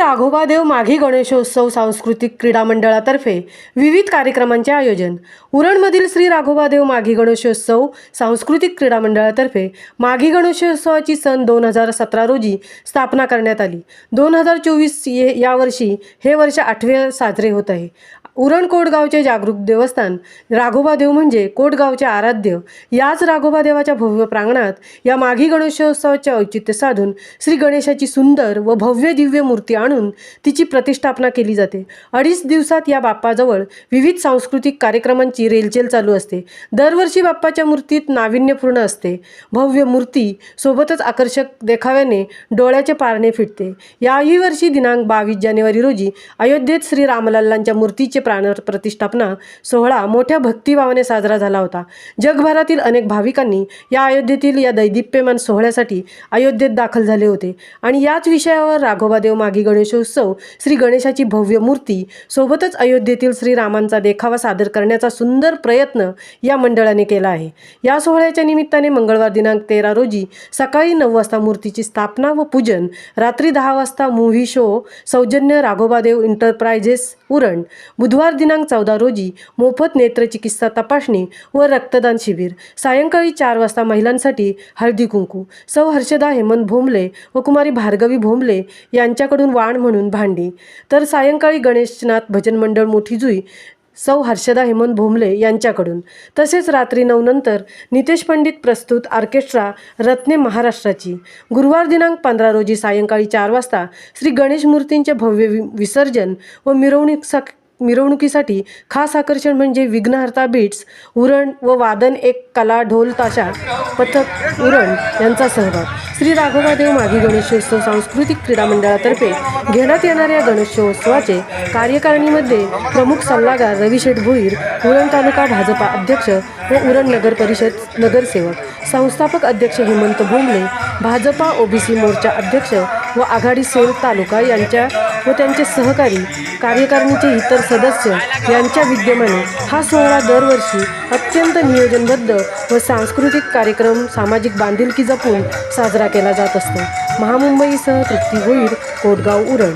राघोबादेव माघी गणेशोत्सव सांस्कृतिक क्रीडा मंडळातर्फे विविध कार्यक्रमांचे आयोजन। उरणमधील श्री राघोबादेव माघी गणेशोत्सव सांस्कृतिक क्रीडा मंडळातर्फे माघी गणेशोत्सवाची सन 2017 रोजी स्थापना करण्यात आली। 2024 या वर्षी हे वर्ष 8वे साजरे होत आहे। उरण कोटगावचे जागरूक देवस्थान राघोबादेव म्हणजे कोटगावचे आराध्य। याच राघोबादेवाच्या भव्य प्रांगणात या माघी गणेशोत्सवाचे औचित्य साधून श्री गणेशाची सुंदर व भव्य दिव्य मूर्ती आणून तिची प्रतिष्ठापना केली जाते। 2.5 दिवसात या बाप्पाजवळ विविध सांस्कृतिक कार्यक्रमांची रेलचेल चालू असते। दरवर्षी बाप्पाच्या मूर्तीत नाविन्यपूर्ण असते। भव्य मूर्ती सोबतच आकर्षक देखाव्याने डोळ्याचे पारणे फिटते। याही वर्षी दिनांक 22 जानेवारी रोजी अयोध्येत श्री रामलल्लांच्या मूर्तीचे प्राण प्रतिष्ठापना सोहळा मोठ्या भक्तिभावाने साजरा झाला होता। जगभरातील अनेक भाविकांनी या अयोध्येतील या दैदिप्यमान सोहळ्यासाठी अयोध्येत दाखल झाले होते आणि याच विषयावर राघोबादेव माघी गणेशोत्सव श्री गणेशाची भव्य मूर्ती सोबतच अयोध्येतील श्रीरामांचा देखावा सादर करण्याचा सुंदर प्रयत्न या मंडळाने केला आहे। या सोहळ्याच्या निमित्ताने मंगळवार दिनांक 13 रोजी सकाळी 9 वाजता मूर्तीची स्थापना व पूजन, रात्री 10 वाजता मूव्ही शो सौजन्य राघोबादेव एंटरप्राइजेस उरण, बुधवार दिनांक 14 रोजी मोफत नेत्रचिकित्सा तपासणी व रक्तदान शिबिर, सायंकाळी 4 वाजता महिलांसाठी हळदी कुंकू, सौ हर्षदा हेमंत भोमले व कुमारी भार्गवी भोमले यांच्याकडून वाण म्हणून भांडी, तर सायंकाळी गणेशनाथ भजन मंडळ मोठी जुई सौ हर्षदा हेमंत भोमले यांच्याकडून, तसेच रात्री 9 नंतर नितेश पंडित प्रस्तुत ऑर्केस्ट्रा रत्ने महाराष्ट्राची। गुरुवार दिनांक 15 रोजी सायंकाळी 4 वाजता श्री गणेश मूर्तींचे भव्य विसर्जन व मिरवणुकीसाठी खास आकर्षण म्हणजे विघ्नहर्ता बीट्स उरण व वादन एक कला ढोल ताशा पथक उरण यांचा सहभाग। श्री राघोबादेव माघी गणेशोत्सव सांस्कृतिक क्रीडा मंडळातर्फे घेण्यात येणाऱ्या गणेशोत्सवाचे कार्यकारिणीमध्ये प्रमुख सल्लागार रविशेठ भोईर, उरण तालुका भाजपा अध्यक्ष व उरण नगर परिषद नगरसेवक, संस्थापक अध्यक्ष हेमंत भोमले, भाजपा ओबीसी मोर्चा अध्यक्ष व आघाडी सेल तालुका यांच्या व त्यांचे सहकारी, कार्यकारिणीचे इतर सदस्य यांच्या विद्यमाने हा सोहळा दरवर्षी अत्यंत नियोजनबद्ध व सांस्कृतिक कार्यक्रम, सामाजिक बांधिलकी जपून साजरा केला जात असतो। महामुंबईसह तृप्ती भोईर, कोटगाव, उरण।